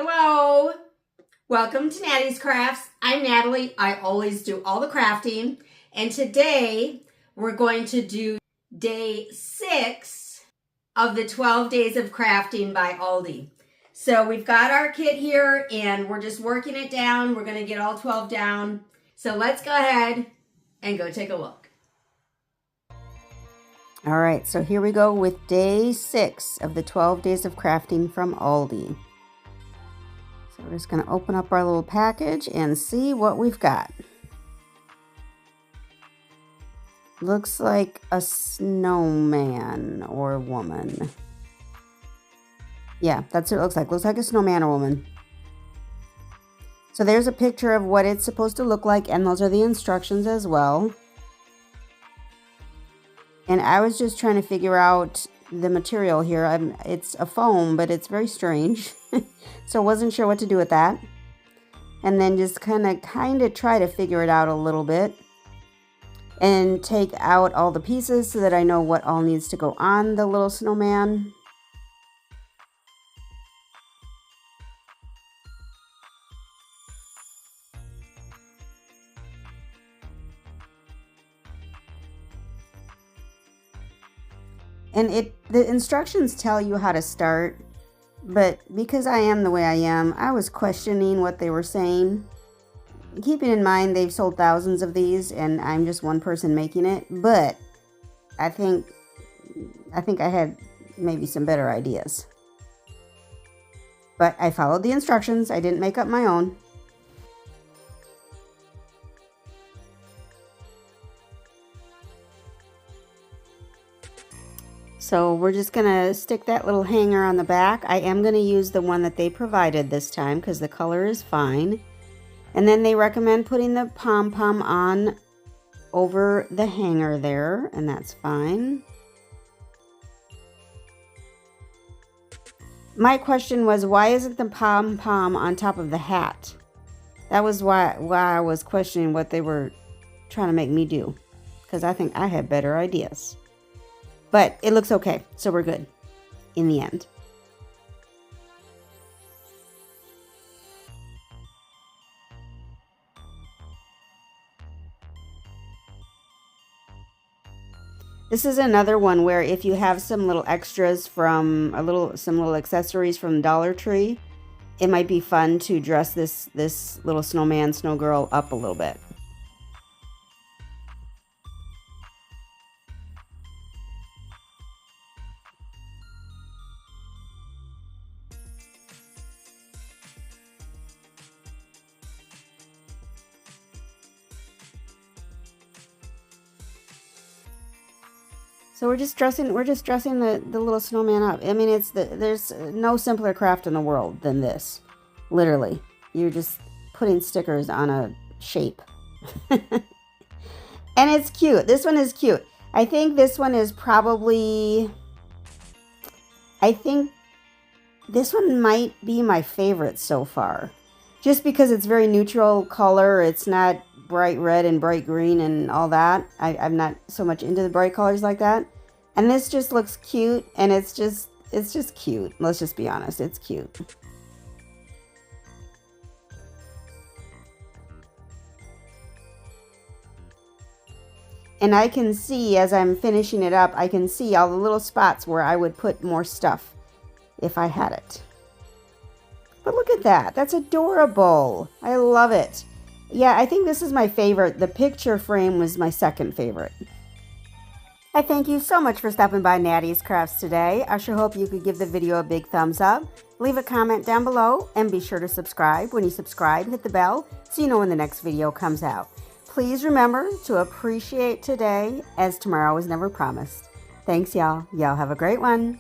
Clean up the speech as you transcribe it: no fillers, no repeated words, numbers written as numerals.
Hello, welcome to Nattys Crafts. I'm Natalie. I always do all the crafting, and today we're going to do day 6 of the 12 days of crafting by Aldi. So we've got our kit here and we're just working it down. We're going to get all 12 down. So let's go ahead and go take a look. All right, so here we go with day 6 of the 12 days of crafting from Aldi. So we're just going to open up our little package and see what we've got. Looks like a snowman or woman. Yeah, that's what it looks like. Looks like a snowman or woman. So there's a picture of what it's supposed to look like, and those are the instructions as well. And I was just trying to figure out the material here. It's a foam, but it's very strange. So I wasn't sure what to do with that. And then just kind of try to figure it out a little bit. And take out all the pieces so that I know what all needs to go on the little snowman. And the instructions tell you how to start, but because I am the way I am, I was questioning what they were saying. Keeping in mind they've sold thousands of these and I'm just one person making it, but I think I had maybe some better ideas. But I followed the instructions. I didn't make up my own. So we're just going to stick that little hanger on the back. I am going to use the one that they provided this time because the color is fine. And then they recommend putting the pom-pom on over the hanger there, and that's fine. My question was, why isn't the pom-pom on top of the hat? That was why I was questioning what they were trying to make me do, because I think I had better ideas. But it looks okay, so we're good in the end. This is another one where if you have some little extras from some little accessories from Dollar Tree, it might be fun to dress this little snowman, snow girl up a little bit. So we're just dressing the little snowman up. I mean, there's no simpler craft in the world than this. Literally. You're just putting stickers on a shape. And it's cute. This one is cute. I think this one is probably, I think this one might be my favorite so far. Just because it's very neutral color. It's not bright red and bright green and all that. I'm not so much into the bright colors like that. And this just looks cute, and it's just cute. Let's just be honest, it's cute. And I can see, as I'm finishing it up, I can see all the little spots where I would put more stuff if I had it. But look at that. That's adorable. I love it. Yeah, I think this is my favorite. The picture frame was my second favorite. I thank you so much for stopping by Nattys Crafts today. I sure hope you could give the video a big thumbs up. Leave a comment down below and be sure to subscribe. When you subscribe, hit the bell so you know when the next video comes out. Please remember to appreciate today, as tomorrow is never promised. Thanks, y'all. Y'all have a great one.